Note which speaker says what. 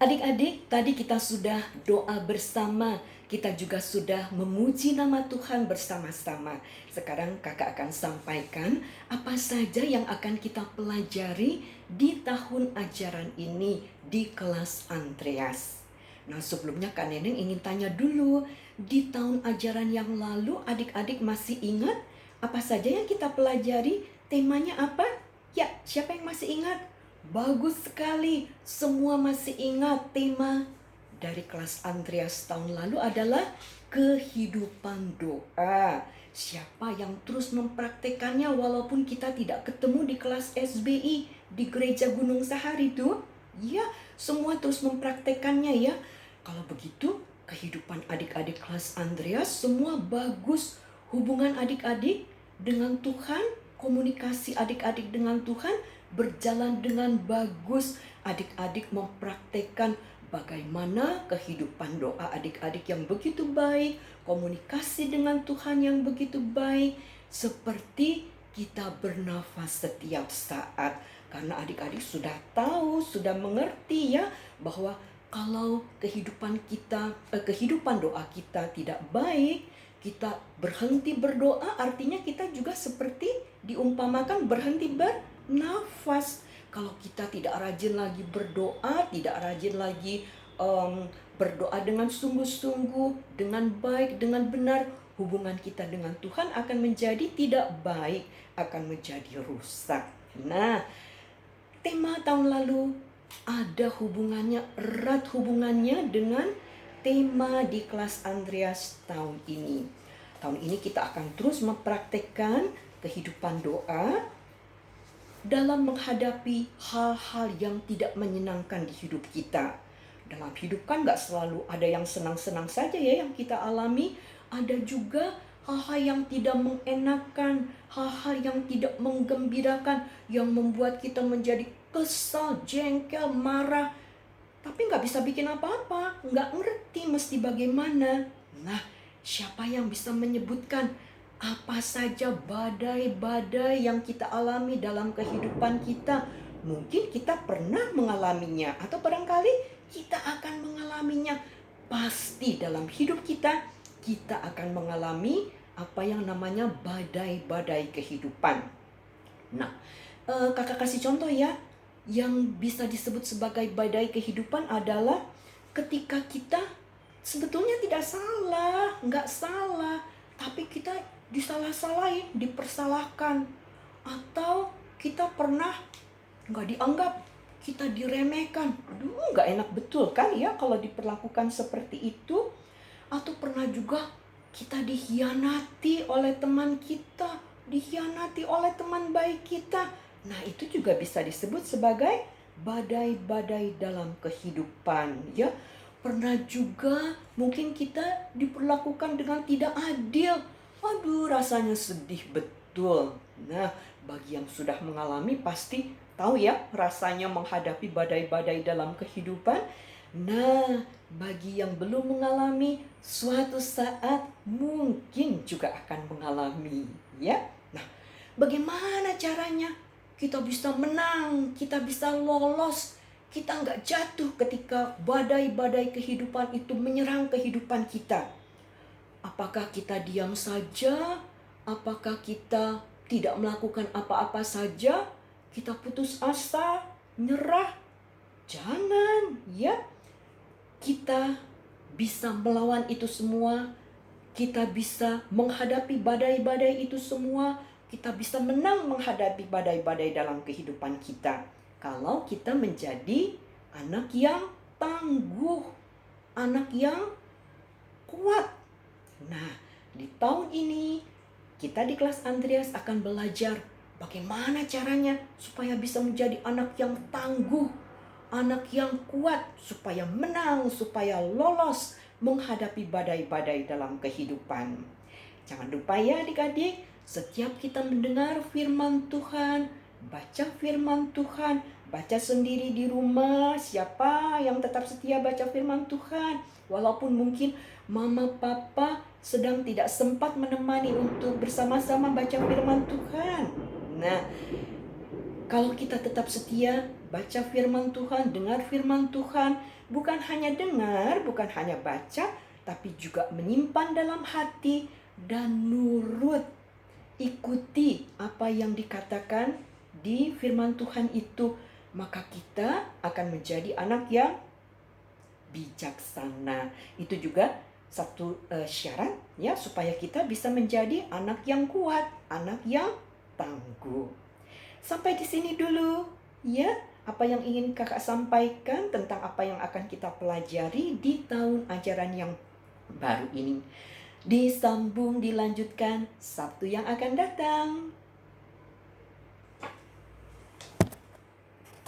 Speaker 1: Adik-adik, tadi kita sudah doa bersama, kita juga sudah memuji nama Tuhan bersama-sama. Sekarang kakak akan sampaikan apa saja yang akan kita pelajari di tahun ajaran ini di kelas Andreas. Nah, sebelumnya Kak Neneng ingin tanya dulu, di tahun ajaran yang lalu adik-adik masih ingat apa saja yang kita pelajari? Temanya apa? Ya, siapa yang masih ingat? Bagus sekali, semua masih ingat tema dari kelas Andreas tahun lalu adalah kehidupan doa. Siapa yang terus mempraktekannya walaupun kita tidak ketemu di kelas SBI di Gereja Gunung Sahari itu? Ya, semua terus mempraktekannya ya. Kalau begitu, kehidupan adik-adik kelas Andreas semua bagus. Hubungan adik-adik dengan Tuhan, komunikasi adik-adik dengan Tuhan berjalan dengan bagus. Adik-adik mempraktekkan bagaimana kehidupan doa adik-adik yang begitu baik, komunikasi dengan Tuhan yang begitu baik, seperti kita bernafas setiap saat. Karena adik-adik sudah tahu, sudah mengerti ya, bahwa kalau kehidupan doa kita tidak baik, kita berhenti berdoa, artinya kita juga seperti diumpamakan berhenti bernafas. Kalau kita tidak rajin lagi berdoa, tidak rajin lagi berdoa dengan sungguh-sungguh, dengan baik, dengan benar, hubungan kita dengan Tuhan akan menjadi tidak baik, akan menjadi rusak. Nah, tema tahun lalu ada hubungannya, erat hubungannya dengan tema di kelas Andreas tahun ini. Tahun ini kita akan terus mempraktekkan kehidupan doa dalam menghadapi hal-hal yang tidak menyenangkan di hidup kita. Dalam hidup kan gak selalu ada yang senang-senang saja ya yang kita alami. Ada juga hal-hal yang tidak mengenakan, hal-hal yang tidak menggembirakan, yang membuat kita menjadi kesal, jengkel, marah. Tapi gak bisa bikin apa-apa, gak ngerti mesti bagaimana. Nah, siapa yang bisa menyebutkan apa saja badai-badai yang kita alami dalam kehidupan kita? Mungkin kita pernah mengalaminya, atau barangkali kita akan mengalaminya. Pasti dalam hidup kita akan mengalami apa yang namanya badai-badai kehidupan. Nah, kakak kasih contoh ya. Yang bisa disebut sebagai badai kehidupan adalah ketika kita sebetulnya tidak salah, nggak salah, tapi kita disalah-salahin, dipersalahkan, atau kita pernah nggak dianggap, kita diremehkan. Aduh, nggak enak betul kan ya kalau diperlakukan seperti itu. Atau pernah juga kita dikhianati oleh teman kita, dikhianati oleh teman baik kita. Nah, itu juga bisa disebut sebagai badai-badai dalam kehidupan ya. Pernah juga mungkin kita diperlakukan dengan tidak adil. Aduh, rasanya sedih betul. Nah, bagi yang sudah mengalami pasti tahu ya rasanya menghadapi badai-badai dalam kehidupan. Nah, bagi yang belum mengalami, suatu saat mungkin juga akan mengalami ya. Nah, bagaimana caranya kita bisa menang, kita bisa lolos, kita nggak jatuh ketika badai-badai kehidupan itu menyerang kehidupan kita? Apakah kita diam saja? Apakah kita tidak melakukan apa-apa saja? Kita putus asa, nyerah? Jangan ya. Kita bisa melawan itu semua. Kita bisa menghadapi badai-badai itu semua. Kita bisa menang menghadapi badai-badai dalam kehidupan kita. Kalau kita menjadi anak yang tangguh, anak yang kuat. Nah, di tahun ini kita di kelas Andreas akan belajar bagaimana caranya supaya bisa menjadi anak yang tangguh, anak yang kuat, supaya menang, supaya lolos menghadapi badai-badai dalam kehidupan. Jangan lupa ya adik-adik, setiap kita mendengar firman Tuhan, baca firman Tuhan, baca sendiri di rumah. Siapa yang tetap setia baca firman Tuhan? Walaupun mungkin mama papa sedang tidak sempat menemani untuk bersama-sama baca firman Tuhan. Nah, kalau kita tetap setia, baca firman Tuhan, dengar firman Tuhan. Bukan hanya dengar, bukan hanya baca, tapi juga menyimpan dalam hati dan nurut. Ikuti apa yang dikatakan di firman Tuhan itu. Maka kita akan menjadi anak yang bijaksana. Itu juga satu syarat ya supaya kita bisa menjadi anak yang kuat, anak yang tangguh. Sampai di sini dulu ya, apa yang ingin kakak sampaikan tentang apa yang akan kita pelajari di tahun ajaran yang baru ini. Disambung, dilanjutkan Sabtu yang akan datang.